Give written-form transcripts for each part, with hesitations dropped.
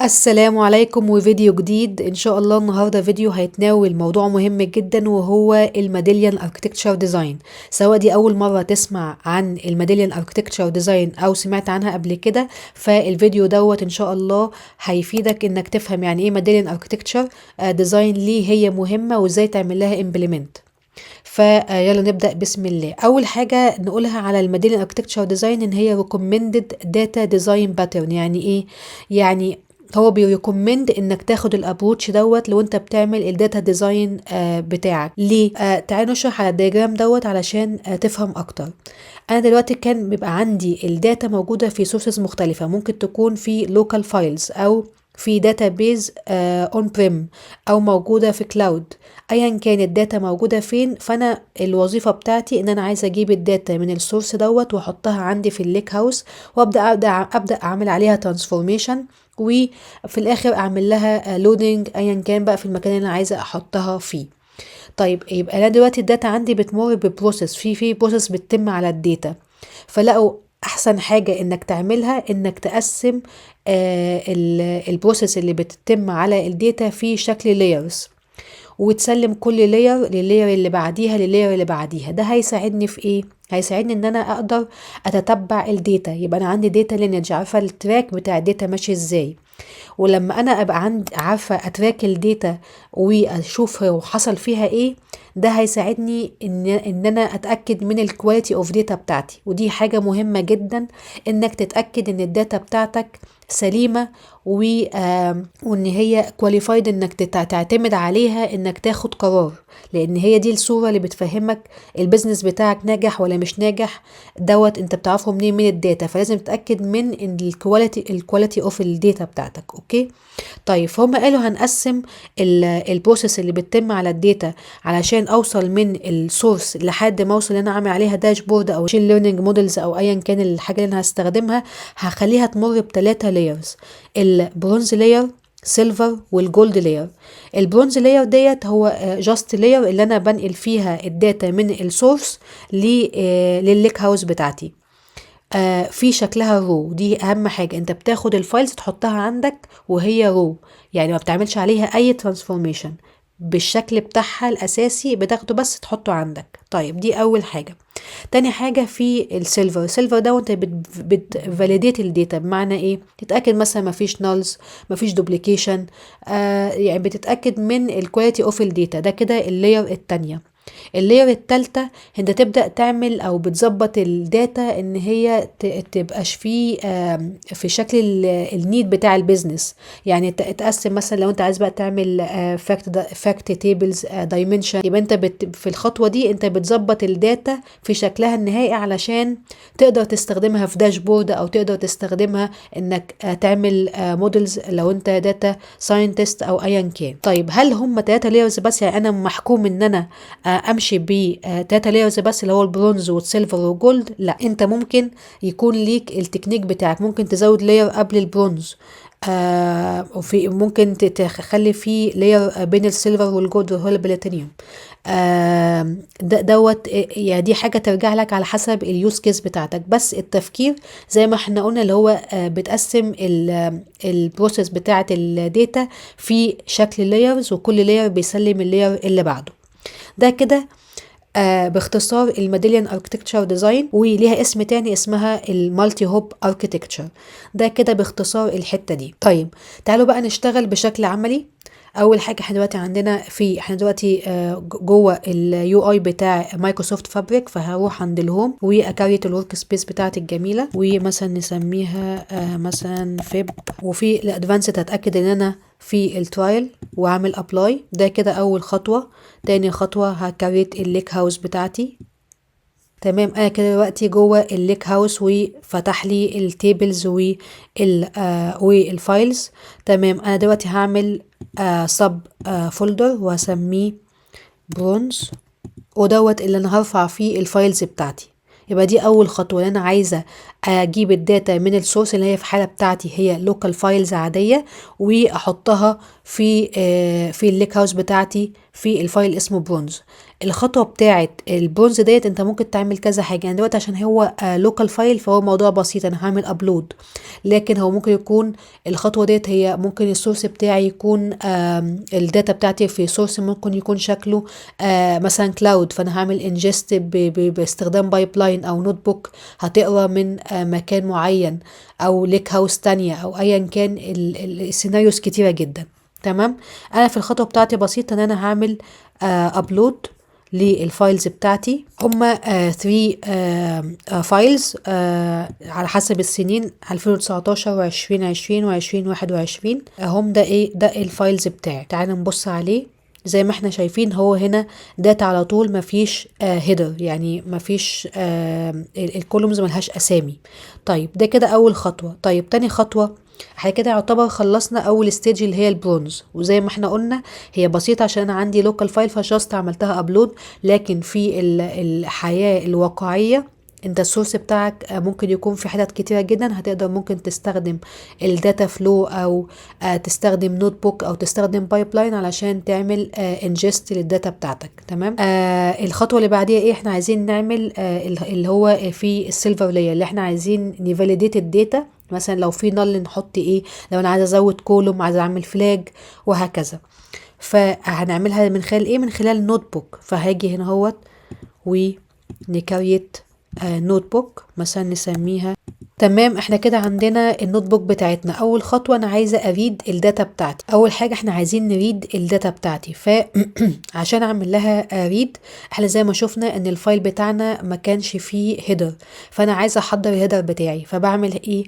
السلام عليكم وفيديو جديد ان شاء الله. النهارده فيديو هيتناول موضوع مهم جدا وهو الميداليان اركتكتشر ديزاين. سواء دي اول مره تسمع عن الميداليان اركتكتشر ديزاين او سمعت عنها قبل كده، فالفيديو دوت ان شاء الله هيفيدك انك تفهم يعني ايه ميداليان اركتكتشر ديزاين، ليه هي مهمه وازاي تعمل لها امبلمنت. فيلا نبدأ بسم الله. أول حاجة نقولها على الميداليان اركتكتشر ديزاين إن هي recommended data design pattern. يعني إيه؟ يعني هو بيريكومند انك تاخد الابروتش دوت لو انت بتعمل الداتا ديزاين بتاعك. ليه؟ تعالوا نشرح على الدياجرام دوت علشان تفهم اكتر. انا دلوقتي كان بيبقى عندي الداتا موجودة في سورسز مختلفة، ممكن تكون في لوكال فايلز او في داتابيز اون بريم او موجودة في كلاود. ايا كان الداتا موجودة فين، فانا الوظيفة بتاعتي ان انا عايزة اجيب الداتا من السورس دوت واحطها عندي في الليك هاوس، وابدا ابدا اعمل عليها ترانسفورميشن، وفي الاخر اعمل لها لودنج ايا كان بقى في المكان اللي انا عايزه احطها فيه. طيب يبقى انا دلوقتي الداتا عندي بتمر ببروسيس، في بروسيس بتتم على الداتا. فلقوا احسن حاجه انك تعملها انك تقسم البروسيس اللي بتتم على الداتا في شكل لايرز، وتسلم كل لللاير اللي بعديها لللاير اللي بعديها. ده هيساعدني في ايه؟ هيساعدني ان انا اقدر اتتبع الداتا، يبقى انا عندي داتا لينج، عارفه التراك بتاع الداتا ماشي ازاي. ولما انا ابقى عندي عارفه اتراك الداتا واشوف هو حصل فيها ايه، ده هيساعدني ان انا اتاكد من الكواليتي اوف داتا بتاعتي. ودي حاجه مهمه جدا، انك تتاكد ان الداتا بتاعتك سليمه وان هي كواليفايد انك تعتمد عليها انك تاخد قرار، لان هي دي الصوره اللي بتفهمك البيزنس بتاعك ناجح ولا مش ناجح. دوت انت بتعرفه منين؟ من الداتا. فلازم تتاكد من ان الكواليتي اوف الداتا بتاعتك. اوكي، طيب فهم قالوا هنقسم البروسيس اللي بتتم على الداتا علشان اوصل من السورس لحد ما اوصل انا اعمل عليها داشبورد او ماشين ليرنينج مودلز او ايا كان الحاجه اللي انا هستخدمها. هخليها تمر بثلاثه لايرز: البرونز لاير، سيلفر، والجولد لاير. البرونز لاير ديت هو جاست لاير اللي انا بنقل فيها الداتا من السورس للليك هاوس بتاعتي. في شكلها رو، دي اهم حاجة. انت بتاخد الفايلز تحطها عندك وهي رو، يعني ما بتعملش عليها اي ترانسفورميشن، بالشكل بتاعها الاساسي بتاخده بس تحطه عندك. طيب دي اول حاجة. تاني حاجة في السيلفر ده، وانت بتفاليديت الداتا. بمعنى ايه؟ تتأكد مثلا مفيش نالز، مفيش دوبليكيشن، يعني بتتأكد من الكواليتي اوف الداتا. ده كده اللاير التانية. اللاير التالتة انت تبدأ تعمل او بتظبط الداتا ان هي تبقاش في شكل النيد بتاع البيزنس. يعني تقسم مثلا لو انت عايز بقى تعمل فاكت تيبلز دايمنشن، يبقى انت في الخطوة دي انت بتظبط الداتا في شكلها النهائي علشان تقدر تستخدمها في داشبورد او تقدر تستخدمها انك تعمل مودلز لو انت داتا ساينتست او ايا كان. طيب هل هم 3 لايرز بس؟ يعني انا محكوم ان انا امشي بتلاته لايرز بس اللي هو البرونز والسيلفر والجولد؟ لا، انت ممكن يكون ليك التكنيك بتاعك، ممكن تزود لاير قبل البرونز، وفي ممكن تخلي فيه لاير بين السيلفر والجولد وهو البلاتينيوم. دوت يعني دي حاجة ترجع لك على حسب اليوز كيس بتاعتك. بس التفكير زي ما احنا قلنا اللي هو بتقسم البروسيس بتاعة الداتا في شكل لايرز، وكل لاير بيسلم اللاير اللي بعده. ده كده باختصار الميداليان اركتكتشر ديزاين، وليها اسم تاني اسمها المالتي هوب اركتكتشر. ده كده باختصار الحتة دي. طيب تعالوا بقى نشتغل بشكل عملي. اول حاجه احنا دلوقتي جوه اليو اي بتاع مايكروسوفت فابريك. فهروح عند الهوم واكريت الورك سبيس بتاعتي الجميله، ومثلا نسميها مثلا فيب. وفي الادفانسد هتاكد ان انا في الترايل واعمل ابلاي. ده كده اول خطوه. تاني خطوه هكريت الليك هاوس بتاعتي. تمام، انا كده دلوقتي جوه الليك هاوس وفتح لي التيبلز والفايلز. تمام، انا دلوقتي هعمل سب فولدر وهسميه برونز، ودوت اللي انا هرفع فيه الفايلز بتاعتي. يبقى دي اول خطوه، انا عايزه اجيب الداتا من السورس اللي هي في الحاله بتاعتي هي لوكال فايلز عاديه، واحطها في الليك هاوس بتاعتي في الفايل اسمه برونز. الخطوه بتاعت البرونز ديت انت ممكن تعمل كذا حاجه، يعني دلوقتي عشان هو لوكال فايل فهو موضوع بسيط، انا هعمل ابلود. لكن هو ممكن يكون الخطوه ديت هي ممكن السورس بتاعي يكون الداتا بتاعتي في سورس ممكن يكون شكله مثلا كلاود، فانا هعمل انجست باستخدام بايب لاين او نوت بوك هتقرا من مكان معين، او ليك هاوس تانية، او ايا كان السيناريوز كتيره جدا. تمام. انا في الخطوه بتاعتي بسيطه، ان انا هعمل ابلود للفايلز بتاعتي. هما 3 فايلز على حسب السنين 2019 و2020 و2021. هم ده ايه، ده الفايلز بتاعي. تعالوا نبص عليه. زي ما احنا شايفين هو هنا داتا على طول، مفيش هيدر، يعني مفيش الكولومز ملهاش اسامي. طيب ده كده اول خطوة. طيب تاني خطوة، احنا كده يعتبر خلصنا اول ستيج اللي هي البرونز. وزي ما احنا قلنا هي بسيطة عشان انا عندي لوكال فايل فجاست عملتها ابلود. لكن في الحياة الواقعية انت السورس بتاعك ممكن يكون في حتت كتيرة جدا، هتقدر ممكن تستخدم الداتا فلو، او تستخدم نوت بوك، او تستخدم بايب لاين علشان تعمل انجست للداتا بتاعتك. تمام. الخطوة اللي بعديها ايه، احنا عايزين نعمل اللي هو في السيلفر لاير، اللي احنا عايزين نفاليديت الداتا. مثلا لو في نل نحط ايه، لو انا عايزه ازود كولوم، عايزه اعمل فلاج، وهكذا. فهنعملها من خلال ايه، من خلال نوت بوك. فهاجي هنا اهوت ونكريت نوت بوك مثلا نسميها. تمام. احنا كده عندنا النوت بوك بتاعتنا. اول خطوه انا عايزه اريد الداتا بتاعتي. اول حاجه احنا عايزين نريد الداتا بتاعتي، عشان اعمل لها ريد احنا زي ما شفنا ان الفايل بتاعنا ما كانش فيه هيدر، فانا عايزه احضر الهيدر بتاعي. فبعمل ايه،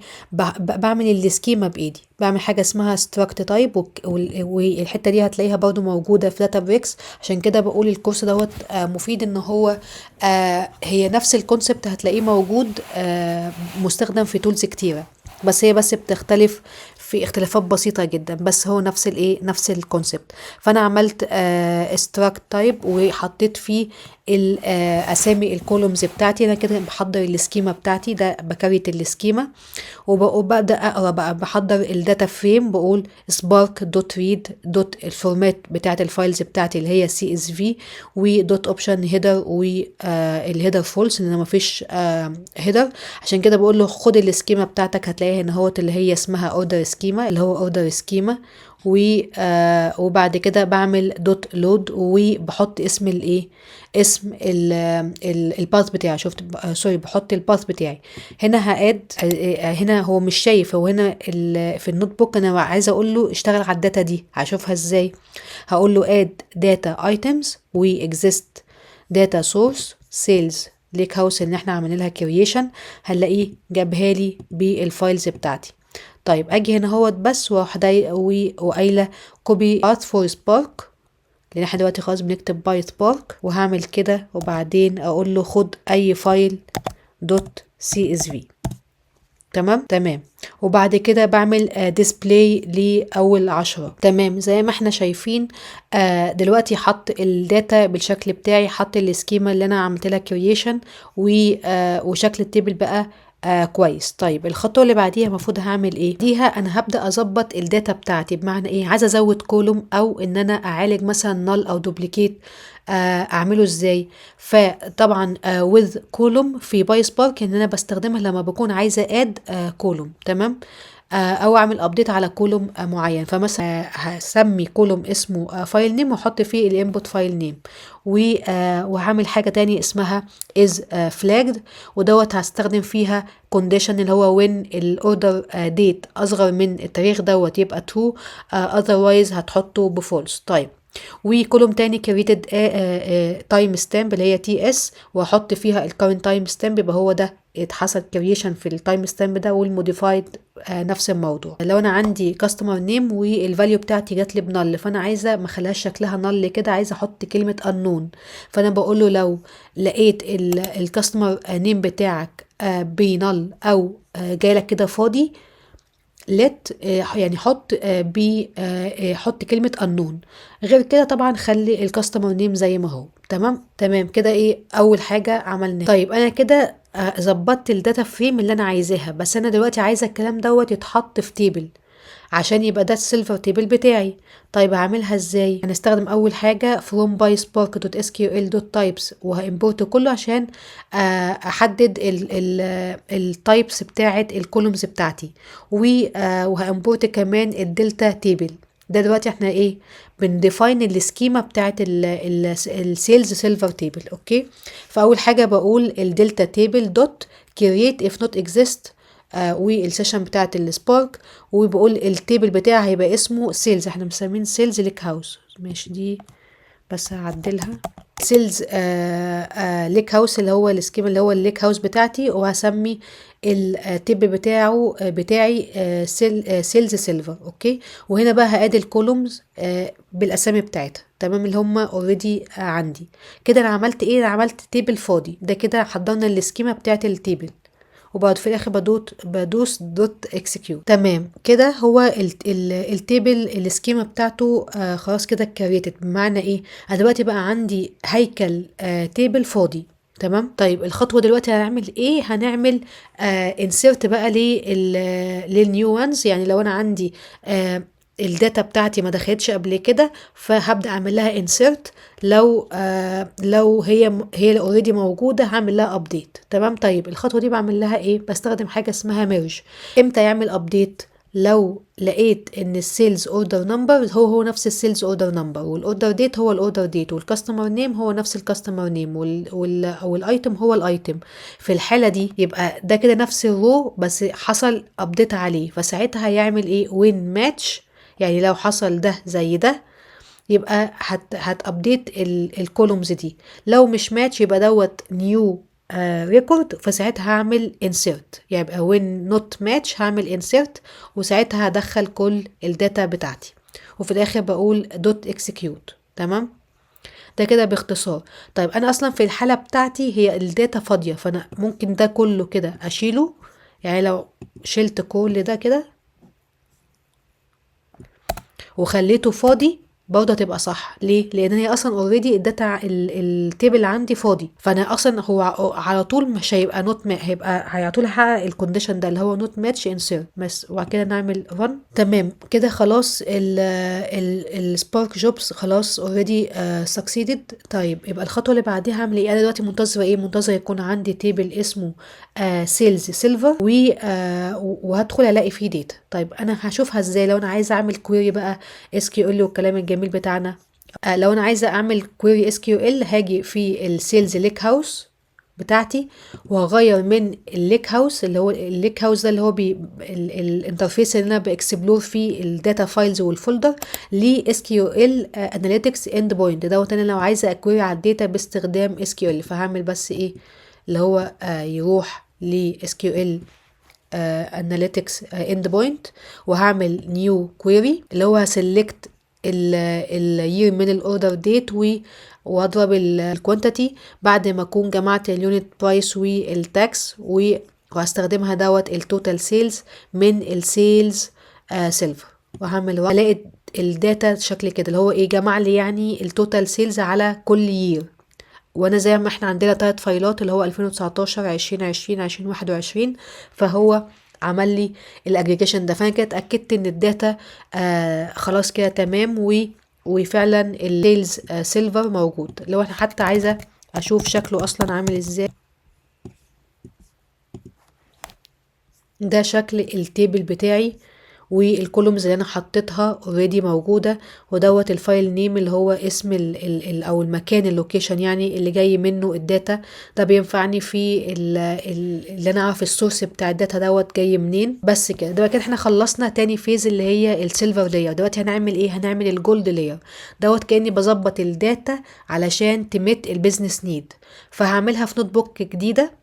بعمل السكيما بايدي، بعمل حاجه اسمها struct type، والحته دي هتلاقيها برضو موجوده في داتابريكس. عشان كده بقول الكورس دوت مفيد، ان هو هي نفس الكونسبت هتلاقيه موجود مستخدم في تولز كتيرة، بس هي بتختلف في اختلافات بسيطة جدا، بس هو نفس الايه، نفس الكونسبت. فانا عملت struct type وحطيت فيه اسامي الكولومز بتاعتي. انا كده بحضر السكيما بتاعتي، ده بكريت السكيما وببدا اقرا بقى، بحضر الداتا فريم، بقول سبارك دوت ريد دوت الفورمات بتاعت الفايلز بتاعتي اللي هي CSV، ودوت اوبشن هيدر، والهيدر فولس لان مفيش هيدر. عشان كده بقول له خد السكيما بتاعتك، هتلاقيها هنا اهوت اللي هي اسمها اوردر سكيما، اللي هو اوردر سكيما. وبعد كده بعمل دوت لود وبحط اسم الايه، اسم الباث بتاعي. شفت سوري، بحط الباث بتاعي. هنا هاد هنا هو مش شايف، هو هنا في النوت بوك انا عايزه اقول له اشتغل على الداتا دي. هشوفها ازاي، هقول له اد داتا ايتمز واكزيست داتا سورس سيلز ليك هاوس اللي احنا عملنا لها كرييشن، هنلاقيه جابها لي بالفايلز بتاعتي. طيب اجي هنا اهوت بس وقايله كوبي باث فور سبارك، لان احنا دلوقتي خلاص بنكتب باي سبارك، وهعمل كده وبعدين اقول له خد اي فايل دوت CSV. تمام. وبعد كده بعمل ديسبلاي لاول 10. تمام. زي ما احنا شايفين دلوقتي حط الداتا بالشكل بتاعي، حط السكيما اللي انا عملت لها كرييشن، وشكل التيبل بقى كويس. طيب الخطوه اللي بعديها المفروض هعمل ايه ديها، انا هبدا اظبط الداتا بتاعتي. بمعنى ايه، عايزه ازود كولوم، او ان انا اعالج مثلا نل او دوبليكيت، اعمله ازاي. فطبعا with كولوم في باي سبارك ان انا بستخدمها لما بكون عايزه اد كولوم. تمام. او اعمل ابديت على كولوم معين. فمثلا هسمي كولوم اسمه فايل نيم، واحط فيه الانبوت فايل نيم، وهعمل حاجه تانية اسمها is flagged، ودوت هستخدم فيها كونديشن اللي هو when الاوردر ديت اصغر من التاريخ دوت يبقى true، otherwise هتحطه بفولس. طيب وكولوم تاني كريتد تايم ستامب اللي هي TS، واحط فيها الكرنت تايم ستامب، يبقى هو ده اتحصل كرييشن في التايم ستامب ده. والموديفايد نفس الموضوع. لو انا عندي كاستمر نيم والفاليو بتاعتي جات لي بنل، فانا عايزه ما اخليهاش شكلها نل كده، عايزه احط كلمه unknown. فانا بقول له لو لقيت الكاستمر نيم بتاعك بنل او جايلك كده فاضي، يعني حط حط كلمة unknown. غير كده طبعا خلي الكاستمر نيم زي ما هو. تمام كده ايه اول حاجة عملناها. طيب انا كده ظبطت الداتا فريم اللي انا عايزاها، بس انا دلوقتي عايزه الكلام دوت يتحط في تيبل عشان يبقى ده السيلفر تيبل بتاعي. طيب هعملها ازاي؟ هنستخدم اول حاجه from by spark.sql.types وهامبورت كله عشان احدد التايبس بتاعه الكولومز بتاعتي، وهامبورت كمان الدلتا تيبل. ده دلوقتي احنا ايه؟ بنديفاين السكيما بتاعت السيلز سيلفر تيبل. اوكي، فاول حاجه بقول الدلتا تيبل دوت create if not exist والسيشن بتاعت السبارك، وبقول التيبل بتاعي هيبقى اسمه سيلز، احنا مسمين سيلز ليك هاوس. ماشي، دي بس هعدلها سيلز ليك هاوس اللي هو السكيما اللي هو الليك هاوس بتاعتي، وهسمي التيبل بتاعي سيلز سيلفر. اوكي، وهنا بقى هادي الكولومز بالاسامي بتاعتها، تمام، اللي هم اوريدي عندي. كده انا عملت ايه؟ انا عملت تيبل فاضي، ده كده حضرنا السكيما بتاعت التيبل، وبعد في الاخر بدوس دوت اكسكيوت. تمام كده، هو التيبل السكيما بتاعته خلاص كده اتكريتد. بمعنى ايه؟ انا دلوقتي بقى عندي هيكل تيبل فاضي. تمام. طيب الخطوه دلوقتي هنعمل ايه؟ هنعمل انسيرت بقى للنيو وانز. يعني لو انا عندي الداتا بتاعتي ما دخلتش قبل كده، فهبدا اعمل لها انسيرت. لو هي اوريدي موجوده هعمل لها ابديت. تمام. طيب الخطوه دي بعمل لها ايه؟ بستخدم حاجه اسمها ميرج. امتى يعمل ابديت؟ لو لقيت ان السيلز اوردر نمبر هو نفس السيلز اوردر نمبر، والاوردر ديت هو الاوردر ديت، والكاستمر نيم هو نفس الكاستمر نيم، والايتم هو الايتم. في الحاله دي يبقى ده كده نفس الرو بس حصل ابديت عليه، فساعتها هيعمل ايه؟ وين ماتش. يعني لو حصل ده زي ده يبقى هتابديت الكولومز دي. لو مش ماتش يبقى دوت نيو ريكورد، فساعتها هعمل insert. يبقى when not match هعمل insert، وساعتها هدخل كل الداتا بتاعتي، وفي الاخر بقول دوت execute. تمام، ده كده باختصار. طيب انا اصلا في الحالة بتاعتي هي الداتا فاضية، فانا ممكن ده كله كده اشيله. يعني لو شلت كل ده كده وخليته فاضي برضه هتبقى صح. ليه؟ لان هي اصلا اوريدي الداتا التيبل عندي فاضي، فانا اصلا هو على طول مش هيبقى نوت هيبقى على طول هحقق الكونديشن ده اللي هو نوت ماتش انسيرت بس، وبعد كده نعمل رن. تمام كده خلاص السبارك جوبز خلاص اوريدي سكسيدد. طيب يبقى الخطوه اللي بعديها هعمل ايه؟ انا دلوقتي منتظره ايه؟ منتظره يكون عندي تيبل اسمه سيلز سيلفر وهدخل الاقي فيه داتا. طيب انا هشوفها ازاي لو انا عايزه اعمل كويري بقى اس كيو ال والكلام الجميل بتاعنا؟ لو انا عايزه اعمل كويري اس كيو ال هاجي في السيلز ليك هاوس بتاعتي، وهغير من الليك هاوس اللي هو الليك هاوس ده اللي هو الانترفيس اللي انا باكسبلور فيه الداتا فايلز والفولدر ل اس كيو ال اناليتكس اند بوينت دوت. انا لو عايزه اكويري على الداتا باستخدام اس كيو ال، فهعمل بس ايه اللي هو يروح ل اس كيو ال analytics end point، وهعمل new query اللي هو select الير من الاوردر ديت واضرب الكوانتيتي بعد ما اكون جمعت اليونت برايس والتاكس، وهستخدمها دوت التوتال سيلز من السيلز سيلفر، وهعمل الاقي الداتا شكل كده اللي هو ايه؟ جمع لي يعني التوتال سيلز على كل يير. وانا زي ما احنا عندنا 3 فايلات اللي هو 2019 2020 2021، فهو عمل لي الاجريجيشن ده. فانا كده اتاكدت ان الداتا خلاص كده تمام، وفعلا السيلز سيلفر موجود. لو انا حتى عايزه اشوف شكله اصلا عامل ازاي، ده شكل التيبل بتاعي، والكولومز اللي انا حطيتها اوريدي موجوده، ودوت الفايل نيم اللي هو اسم ال او المكان اللوكيشن يعني اللي جاي منه الداتا. ده بينفعني في اللي انا اعرف السورس بتاع الداتا دوت جاي منين. بس كده، ده كده احنا خلصنا تاني فيز اللي هي السيلفر لاير. دلوقتي هنعمل ايه؟ هنعمل الجولد لاير دوت. كاني بظبط الداتا علشان تمت البيزنس نيد، فهعملها في نوت بوك جديده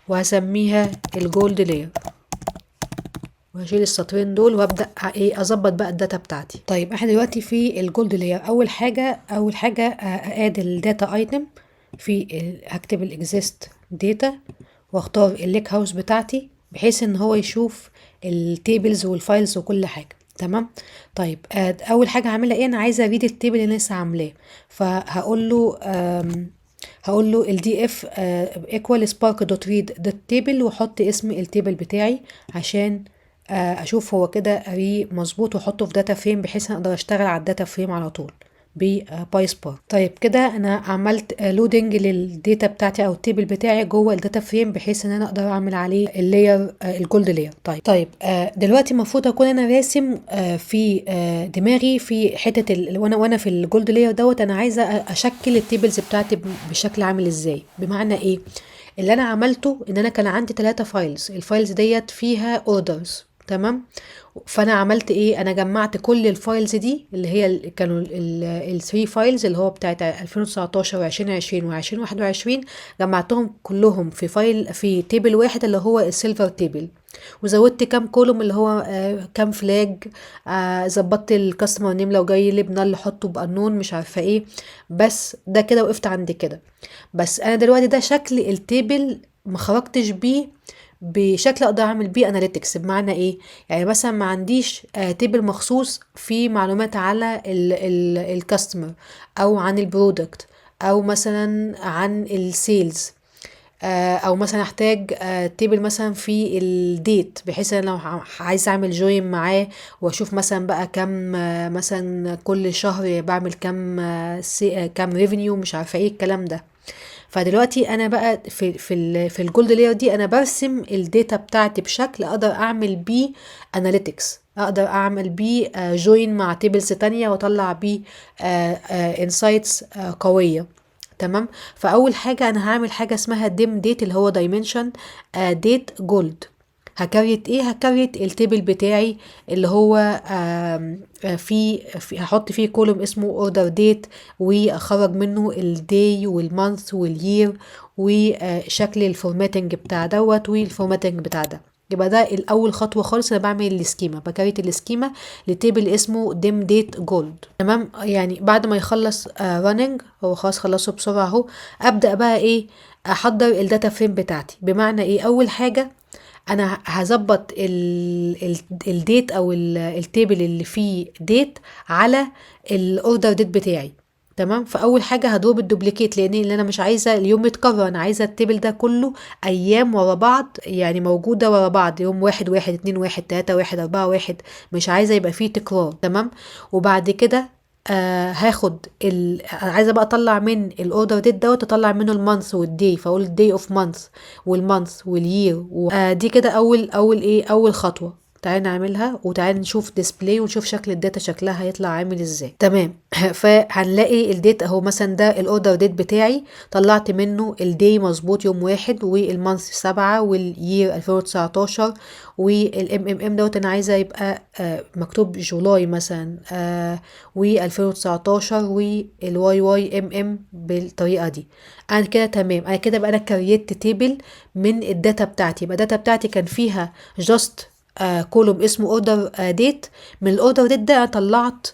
وهسميها الجولد لاير، وهشيل السطرين دول وابدا ايه؟ اظبط بقى الداتا بتاعتي. طيب احنا دلوقتي في الجولد لاير. اول حاجه اد الداتا ايتم في هكتب الاكزيست داتا، واختار الليك هاوس بتاعتي بحيث ان هو يشوف التيبلز والفايلز وكل حاجه. تمام. طيب اول حاجه هعملها ايه؟ انا عايزه اريد التيبل اللي أنا لسه عاملاه، فهقول له هقول له الدي اف ايكوال سبارك دوت ريد دوت تيبل، واحط اسم التيبل بتاعي عشان اشوف هو كده اريه مظبوط، واحطه في داتا فريم بحيث ان اقدر اشتغل على الداتا فريم على طول بباي سبارك. طيب كده انا عملت لودنج للداتا بتاعتي او التيبل بتاعي جوه الداتا فريم بحيث ان انا اقدر اعمل عليه اللاير الجولد لاير. طيب دلوقتي المفروض اكون انا راسم في دماغي في حته وانا في الجولد لاير دوت انا عايزه اشكل التيبلز بتاعتي بشكل عامل ازاي. بمعنى ايه؟ اللي انا عملته ان انا كان عندي 3 فايلز، الفايلز ديت فيها اوردرز، تمام. فانا عملت ايه؟ انا جمعت كل الفايلز دي اللي هي كانوا الثري فايلز اللي هو بتاعت 2019 و2020 و2021، جمعتهم كلهم في فايل في تيبل واحد اللي هو السيلفر تيبل، وزودت كام كولوم اللي هو كام فلاج، ظبطت الكاستمر نيم لو جاي لي بنال احطه بقانون مش عارفه ايه. بس ده كده وقفت عند كده. بس انا دلوقتي ده شكل التيبل، ما خرجتش بيه بشكل اقدر اعمل بيه اناليتكس. بمعنى ايه؟ يعني مثلا ما عنديش تيبل مخصوص فيه معلومات على الكاستمر او عن البرودكت او مثلا عن السيلز، او مثلا احتاج تيبل مثلا في الديت بحيث ان لو عايز اعمل جوين معاه واشوف مثلا بقى كم مثلا كل شهر بعمل كم ريفينيو مش عارفه ايه الكلام ده. فدلوقتي انا بقى في الجولد لاير دي انا برسم الداتا بتاعتي بشكل اقدر اعمل بيه اناليتكس، اقدر اعمل بيه جوين مع تيبلز تانية واطلع بيه انسايتس قوية. تمام. فاول حاجة انا هعمل حاجة اسمها ديم ديت اللي هو دايمنشن ديت جولد. هكريت ايه؟ هكريت التيبل بتاعي اللي هو في هحط فيه كولوم اسمه اوردر ديت، واخرج منه الداي والمانث واليير وشكل الفورماتنج بتاع دوت والفورماتنج بتاع ده. يبقى ده الاول خطوه خالص، انا بعمل السكيما، بكريت السكيما لتيبل اسمه ديم ديت جولد. تمام. يعني بعد ما يخلص راننج، هو خلاص خلصه بسرعه اهو، ابدا بقى ايه؟ احضر الداتا فريم بتاعتي. بمعنى ايه؟ اول حاجه انا هظبط الديت او التيبل اللي فيه ديت على الاوردر ديت بتاعي. تمام. فاول حاجه هضرب الدوبليكيت، لان اللي انا مش عايزه اليوم يتكرر، انا عايزه التيبل ده كله ايام ورا بعض، يعني موجوده ورا بعض، يوم 1/1 2/1 3/1 4/1، مش عايزه يبقى فيه تكرار. تمام. وبعد كده هاخد عايزه بقى اطلع من الاوردر ديت دوت، اطلع منه المانث والدي، فاقول الدي اوف مانث والمانث واليير دي كده اول خطوه. تعالى نعملها وتعالى نشوف ديسبلاي ونشوف شكل الداتا شكلها هيطلع عامل ازاي. تمام. فهنلاقي الداتا اهو، مثلا ده الاوردر ديت بتاعي، طلعت منه الدي مظبوط يوم 1 والمانث 7 واليير 2019 والام دوت انا عايزه يبقى مكتوب جولاي مثلا و2019 والواي واي ام بالطريقه دي. انا كده تمام. انا كده بقى انا كريت تيبل من الداتا بتاعتي. يبقى الداتا بتاعتي كان فيها جاست كولوم اسمه اوردر ديت، من الاوردر ديت ده طلعت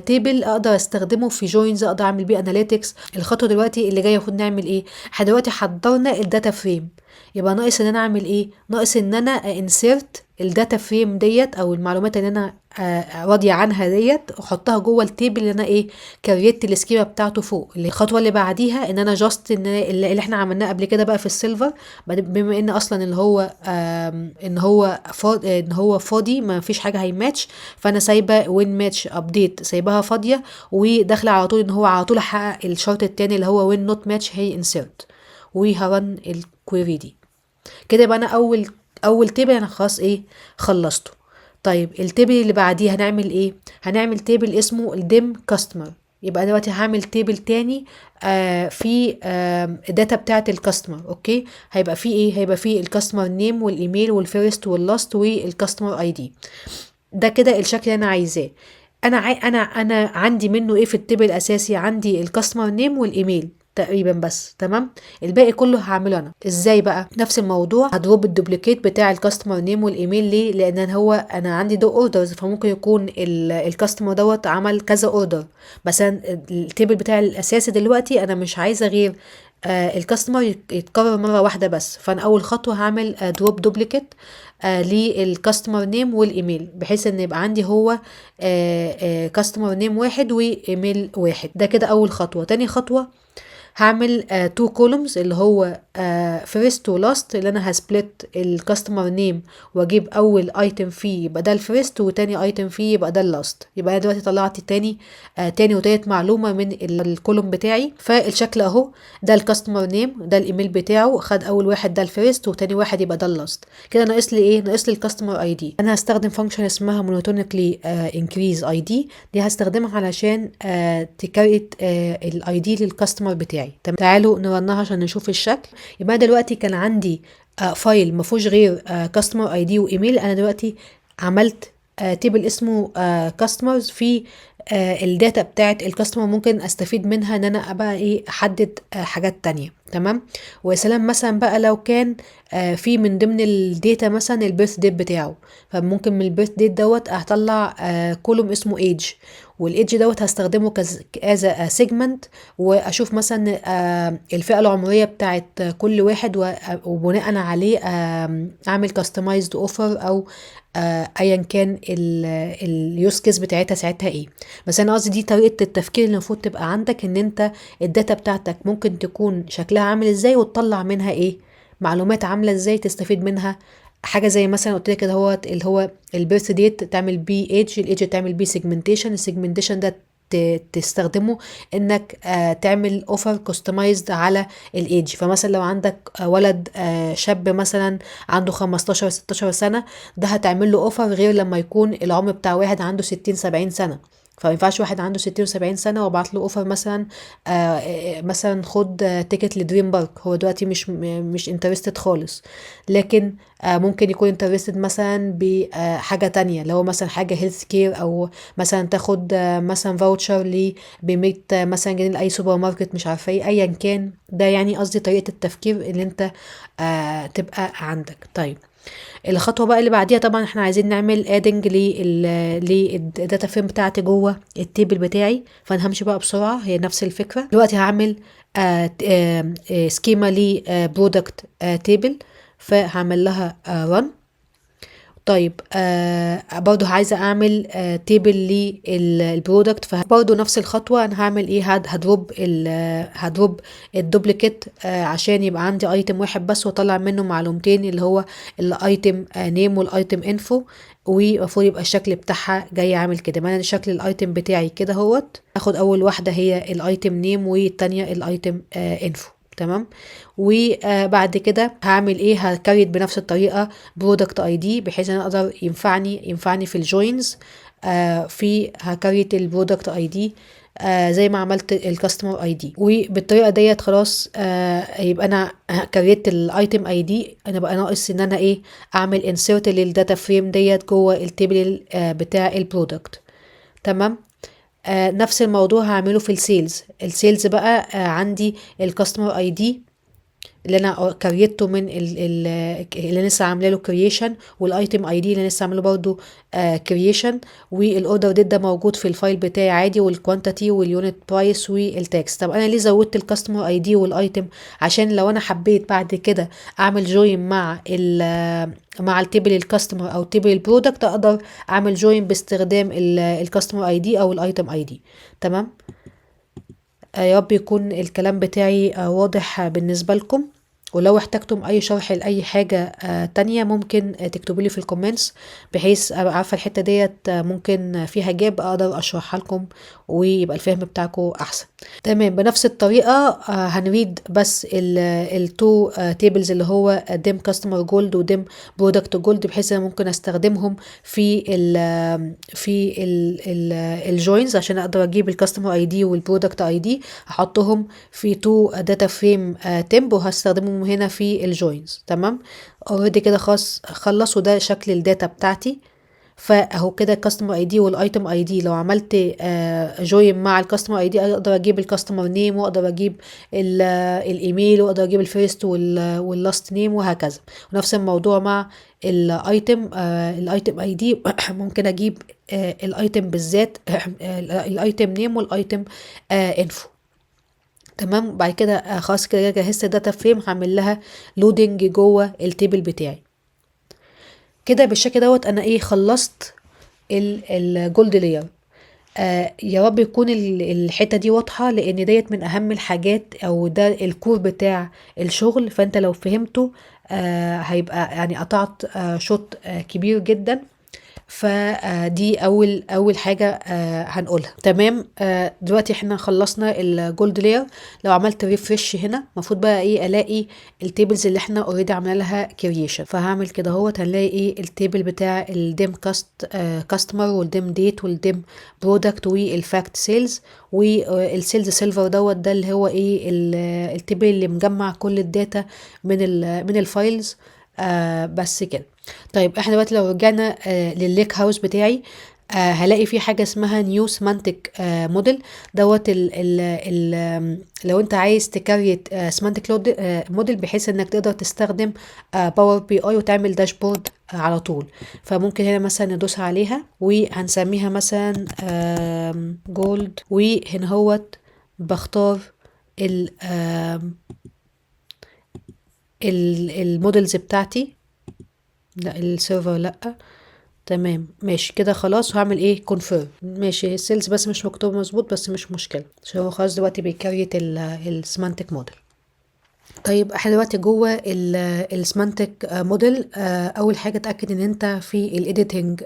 تيبل اقدر استخدمه في جوينز، اقدر اعمل بيه اناليتكس. الخطوه دلوقتي اللي جايه المفروض نعمل ايه؟ احنا دلوقتي حضرنا الداتا فريم، يبقى ناقص ان انا اعمل ايه؟ ناقص ان انا انسيرت الداتا فريم ديت او المعلومات اللي انا راضيه عنها ديت، احطها جوه التيبل اللي انا ايه؟ كريت السكيما بتاعته فوق. الخطوه اللي بعديها ان انا جاست ان اللي احنا عملناه قبل كده بقى في السيلفر، بما ان اصلا اللي هو ان هو فاضي ما فيش حاجه هيماتش، فانا سايبه وين ماتش ابديت سايباها فاضيه، وداخله على طول ان هو على طول احقق الشرط التاني اللي هو وين نوت ماتش هي انسيرت، وهرن الكويري دي. كده يبقى انا اول تيبل انا خلاص ايه؟ خلصته. طيب التيبل اللي بعديه هنعمل ايه؟ هنعمل تيبل اسمه الديم كاستمر. يبقى دلوقتي هعمل تيبل تاني في الداتا بتاعه الكاستمر. اوكي. هيبقى فيه ايه؟ هيبقى فيه الكاستمر نيم والايميل والفيرست واللاست والكاستمر اي دي. ده كده الشكل اللي انا عايزاه. انا عندي منه ايه في التيبل الاساسي؟ عندي الكاستمر نيم والايميل تقريبا بس. تمام. الباقي كله هعمله انا. ازاي بقى؟ نفس الموضوع، هضرب الدوبليكيت بتاع الكاستمر نيم والايميل. ليه؟ لان هو انا عندي دو اوردرز، فممكن يكون الكاستمر دوت عمل كذا اوردر. بس التيبل بتاع الاساسي دلوقتي انا مش عايزه غير الكاستمر يتكرر مره واحده بس. فانا اول خطوه هعمل دروب دوبليكيت للكاستمر نيم والايميل، بحيث ان يبقى عندي هو كاستمر نيم واحد وايميل واحد. ده كده اول خطوة. تاني خطوة هعمل تو كولومز اللي هو فيرست ولاست، اللي انا هسبلت الكاستمر نيم واجيب اول ايتم فيه يبقى ده الفيرست، وتاني ايتم فيه يبقى ده اللاست. يبقى انا دلوقتي طلعت تاني وتالت معلومه من الكولوم بتاعي. فالشكل اهو، ده الكاستمر نيم، ده الايميل بتاعه، خد اول واحد ده الفيرست، وتاني واحد يبقى ده اللاست. كده ناقص لي ايه؟ ناقص لي الكاستمر اي دي. انا هستخدم فانكشن اسمها مونوتونيكلي انكريز اي دي. دي هستخدمها علشان تكريت الاي دي للكاستمر بتاعي. تعالوا نرنها عشان نشوف الشكل. يبقى دلوقتي كان عندي فايل ما فيهوش غير كاستمر اي دي وايميل. انا دلوقتي عملت تيبل اسمه كاستمرز في الداتا بتاعت الكاستمر، ممكن استفيد منها ان انا ابقى ايه، احدد حاجات تانية. تمام. وسلام مثلا بقى لو كان في من ضمن الداتا مثلا البيرث ديت بتاعه، فممكن من البيرث ديت دوت هطلع كولوم اسمه ايج، والايدج دوت هستخدمه كاز سيجمنت، واشوف مثلا الفئه العمريه بتاعت كل واحد، وبناء عليه اعمل كاستمايزد اوفر، او ايا كان اليوز كيس بتاعتها ساعتها ايه. بس انا قصدي دي طريقه التفكير اللي المفروض تبقى عندك، ان انت الداتا بتاعتك ممكن تكون شكلها عامل ازاي، وتطلع منها ايه، معلومات عامله ازاي تستفيد منها. حاجه زي مثلا قلت لك كده، هو اللي هو البيرث ديت تعمل بيه ايدج، الايدج تعمل بيه سيجمنتيشن، السيجمنتيشن ده تستخدمه انك تعمل اوفر كوستمايزد على الايدج. فمثلا لو عندك ولد شاب مثلا عنده 15 16 سنه، ده هتعمل له اوفر غير لما يكون العمر بتاع واحد عنده 60 70 سنه. فما ينفعش واحد عنده 60 و70 سنه وابعت له اوفر مثلا مثلا خد تيكت لدريم بارك، هو دلوقتي مش انترستد خالص. لكن ممكن يكون انترستد مثلا بحاجه تانية، لو مثلا حاجه هيلث كير، او مثلا تاخد مثلا فاوتشر ب 100 مثلا جنيه لاي سوبر ماركت، مش عارفه ايه، ايا كان. ده يعني قصدي طريقه التفكير اللي انت تبقى عندك. طيب الخطوه بقى اللي بعديها، طبعا احنا عايزين نعمل ادنج للداتا فريم بتاعتي جوه التيبل بتاعي. فانا همشي بقى بسرعه، هي نفس الفكره. دلوقتي هعمل سكيما لبرودكت تيبل، فهعمل لها رن. طيب برضو عايزه اعمل تيبل للبرودكت، فبرضو نفس الخطوه. انا هعمل ايه، هدروب الدوبليكيت عشان يبقى عندي ايتم واحد بس، واطلع منه معلومتين، اللي هو الايتم نيم والايتم انفو. ومفروض يبقى الشكل بتاعها جاي عامل كده. ما انا شكل الايتم بتاعي كده اهوت. اخد اول واحده هي الايتم نيم، والتانيه الايتم انفو. تمام. وبعد كده هعمل ايه، هكريت بنفس الطريقه برودكت اي دي، بحيث ان اقدر ينفعني في الجوينز. في هكريت البرودكت اي دي زي ما عملت الكاستمر اي دي. وبالطريقه ديت خلاص يبقى انا كريت الايتم اي دي. انا بقى ناقص ان انا ايه، اعمل انسيرت للداتا فريم ديت جوه التيبل بتاع البرودكت. تمام. نفس الموضوع هعمله في السيلز بقى. عندي الكاستمر اي دي اللي انا كريته من اللي لسه عامله له كرييشن، والايتم اي دي اللي لسه عامله برضو كرييشن، والاوردر ديت ده موجود في الفايل بتاعي عادي، والكوانتيتي واليونت برايس والتاكس. طب انا ليه زودت الكاستمر اي دي والايتم؟ عشان لو انا حبيت بعد كده اعمل جوين مع التيبل الكاستمر او تيبل البرودكت، اقدر اعمل جوين باستخدام الكاستمر اي دي او الايتم اي دي. تمام. يا رب يكون الكلام بتاعي واضح بالنسبة لكم. ولو احتجتم اي شرح لاي حاجة تانية، ممكن تكتبوا لي في الكومنتس، بحيث ابقى عارفة الحتة ديت ممكن فيها جاب اقدر اشرحها لكم، ويبقى الفهم بتاعكم احسن. تمام. بنفس الطريقة هنريد بس التو تيبلز، اللي هو ديم كاستمر جولد وديم برودكت جولد، بحيث انا ممكن استخدمهم في الجوينز عشان اقدر اجيب الكاستمر اي دي والبرودكت اي دي، احطهم في تو داتا فريم تمب، وهستخدمهم هنا في الجوينز. تمام. اوريدي كده خلص، وده شكل الداتا بتاعتي. فاهو كده الكاستمر اي دي والايتم اي دي، لو عملت جوين مع الكاستمر اي دي اقدر اجيب الكاستمر نيم، واقدر اجيب الايميل، واقدر اجيب الفيرست واللاست نيم، وهكذا. ونفس الموضوع مع الايتم اي دي ممكن اجيب الايتم بالذات الايتم نيم والايتم انفو. تمام. بعد كده خلاص كده جهزت الداتا فريم، هعمل لها لودنج جوه التيبل بتاعي. كده بالشكل دوت انا ايه خلصت الجولد لاير. يا رب يكون الحتة دي واضحة، لان ديت من اهم الحاجات، او ده الكور بتاع الشغل. فانت لو فهمته هيبقى يعني قطعت شوط كبير جدا. فدي اول حاجه هنقولها. تمام. دلوقتي احنا خلصنا الجولد لاير. لو عملت ريفرش هنا المفروض بقى ايه الاقي التيبلز اللي احنا اوريدي عامله لها كرييشن. فهعمل كده اهوت، هنلاقي ايه التيبل بتاع الديم كاستمر والديم ديت والديم برودكت والفاكت سيلز والسيلز سيلفر دوت. ده اللي هو ايه التيبل اللي مجمع كل الداتا من الفايلز. بس كده. طيب احنا دلوقتي لو رجعنا للليك هاوس بتاعي، هلاقي في حاجة اسمها نيو سيمانتك موديل دوت. لو انت عايز تكريت سيمانتك موديل بحيث انك تقدر تستخدم باور بي اي وتعمل داشبورد على طول. فممكن هنا مثلا ندوس عليها وهنسميها مثلا جولد، وهنا هوت بختار المودلز بتاعتي. لا السيرفر لا. تمام ماشي كده خلاص. وهعمل ايه كونفيرم. ماشي السيلز بس مش مكتوب مظبوط، بس مش مشكله عشان هو خلاص دلوقتي بيكريت السيمانتك موديل. طيب احنا دلوقتي جوه السيمانتك موديل. اول حاجه اتاكد ان انت في الايديتنج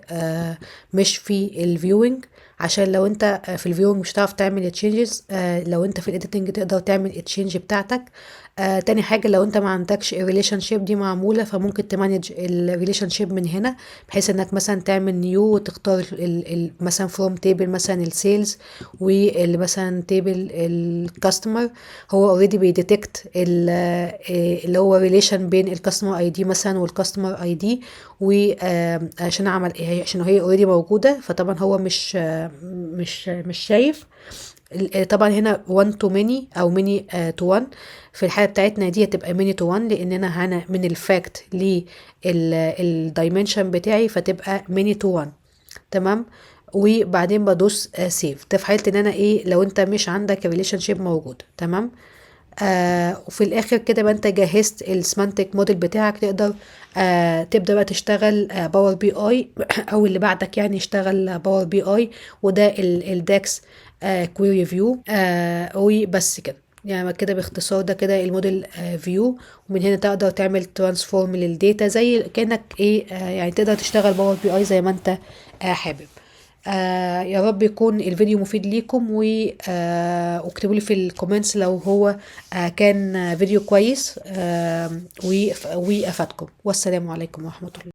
مش في الفيوينج، عشان لو انت في الفيوينج مش هتعرف تعمل تشينجز. لو انت في الايديتنج تقدر تعمل التشينج بتاعتك. تاني حاجه لو انت ما عندكش الريليشن شيب دي معموله، فممكن تمانج الريليشن شيب من هنا، بحيث انك مثلا تعمل نيو وتختار مثلا فروم تيبل مثلا السيلز، ومثلا تيبل الكاستمر. هو اوريدي بيديتكت اللي هو ريليشن بين الكاستمر اي دي مثلا والكاستمر اي دي، وعشان عمل ايه عشان هي اوريدي موجوده، فطبعا هو مش شايف. طبعا هنا 1 to many او many to 1. في الحاله بتاعتنا دي هتبقى many to 1، لاننا هنا من الفاكت للدايمنشن بتاعي، فتبقى many to 1. تمام. وبعدين بدوس سيف. ده في حاله ان انا ايه لو انت مش عندك ريليشن شيب موجود. تمام. وفي الاخر كده بقى انت جهزت السيمانتك موديل بتاعك. تقدر تبدا بقى تشتغل باور بي اي او اللي بعدك يعني يشتغل باور بي اي، وده الداكس كويري فيو. وبس كده يعني كده باختصار. ده كده الموديل فيو. ومن هنا تقدر تعمل ترانسفورم للداتا زي كانك ايه يعني تقدر تشتغل باور بي اي زي ما انت حابب. يا رب يكون الفيديو مفيد ليكم، واكتبوا لي في الكومنتس لو هو كان فيديو كويس وافادكم. والسلام عليكم ورحمة الله.